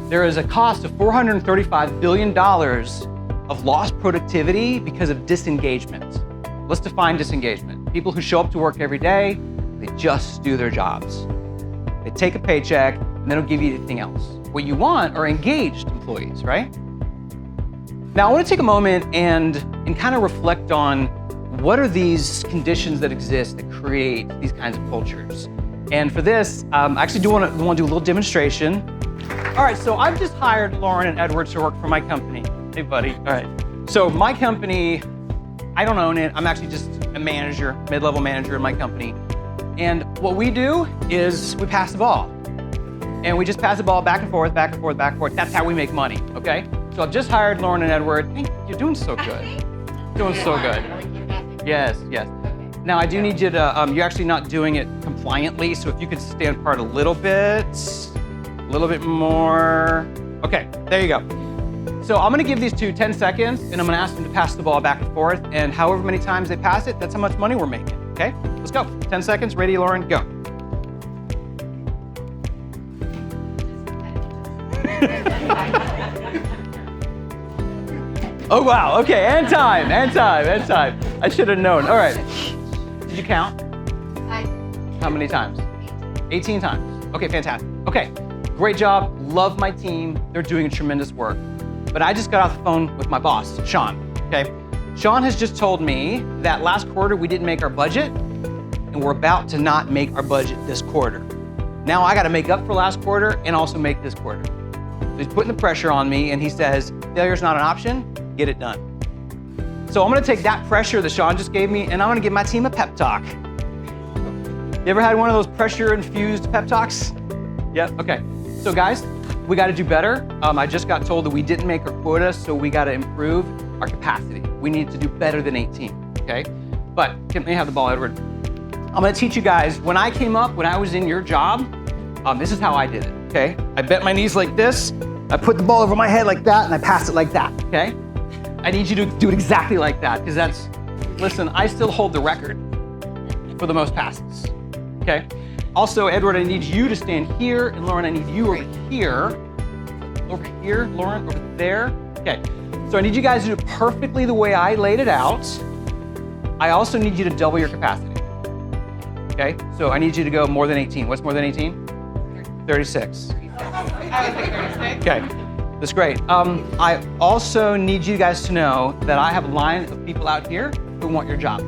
there is a cost of $435 billion of lost productivity because of disengagement. Let's define disengagement. People who show up to work every day, they just do their jobs. They take a paycheck and they don't give you anything else. What you want are engaged employees, right? Now I want to take a moment and kind of reflect on what are these conditions that exist that create these kinds of cultures. And for this, I actually do want to do a little demonstration. All right, so I've just hired Lauren and Edward to work for my company. Hey, buddy. All right. So my company, I don't own it. I'm actually just a manager, mid-level manager in my company. And what we do is we pass the ball. And we just pass the ball back and forth, back and forth, back and forth. That's how we make money, okay? So I've just hired Lauren and Edward. Hey, you're doing so good. Doing so good. Yes, yes. Now I do need you to, you're actually not doing it compliantly, so if you could stand apart a little bit more. Okay, there you go. So I'm gonna give these two 10 seconds, and I'm gonna ask them to pass the ball back and forth, and however many times they pass it, that's how much money we're making, okay? Let's go. 10 seconds, ready, Lauren, go. Oh, wow, okay, and time. I should have known. All right, did you count? How many times? 18 times. Okay, fantastic. Okay, great job, love my team. They're doing tremendous work. But I just got off the phone with my boss, Sean, okay? Sean has just told me that last quarter we didn't make our budget, and we're about to not make our budget this quarter. Now I gotta make up for last quarter and also make this quarter. So he's putting the pressure on me, and he says, failure's not an option, get it done. So I'm gonna take that pressure that Sean just gave me, and I'm gonna give my team a pep talk. You ever had one of those pressure-infused pep talks? Yep, okay. So guys, we gotta do better. I just got told that we didn't make our quota, so we gotta improve our capacity. We need to do better than 18, okay? But, let me have the ball, Edward. I'm gonna teach you guys, when I came up, when I was in your job, this is how I did it, okay? I bent my knees like this, I put the ball over my head like that, and I passed it like that, okay? I need you to do it exactly like that, because that's, listen, I still hold the record for the most passes, okay? Also, Edward, I need you to stand here, and Lauren, I need you over here. Over here, Lauren, over there. Okay, so I need you guys to do it perfectly the way I laid it out. I also need you to double your capacity. Okay, so I need you to go more than 18. What's more than 18? 36. Okay, that's great. I also need you guys to know that I have a line of people out here who want your job.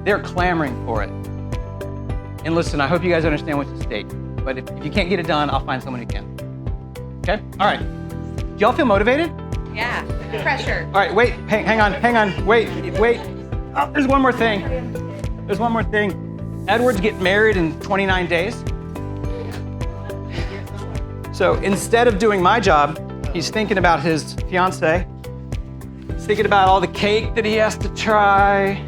They're clamoring for it. And listen, I hope you guys understand what's at stake. But if you can't get it done, I'll find someone who can. Okay? All right. Do y'all feel motivated? Yeah. Pressure. All right, wait. Hang on. Wait. Oh, there's one more thing. Edward's getting married in 29 days. So instead of doing my job, he's thinking about his fiance. He's thinking about all the cake that he has to try.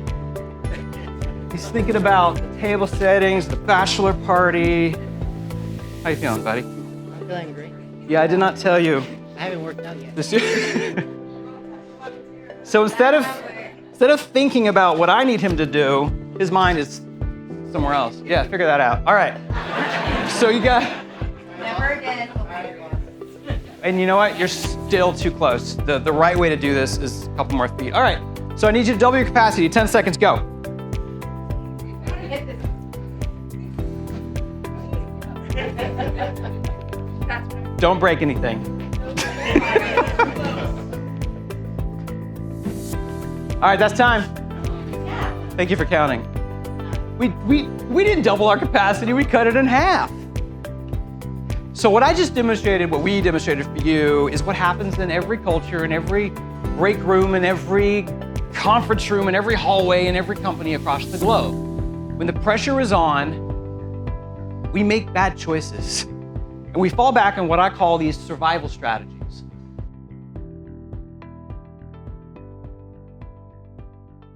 He's thinking about the table settings, the bachelor party. How you feeling, buddy? I'm feeling great. Yeah, I did not tell you. I haven't worked out yet. So instead of thinking about what I need him to do, his mind is somewhere else. Yeah, figure that out. All right. So you got... Never again. And you know what? You're still too close. The right way to do this is a couple more feet. All right. So I need you to double your capacity. 10 seconds, go. Don't break anything. All right, that's time. Thank you for counting. We didn't double our capacity, we cut it in half. So what we demonstrated for you is what happens in every culture, in every break room, in every conference room, in every hallway, in every company across the globe. When the pressure is on, we make bad choices. And we fall back on what I call these survival strategies.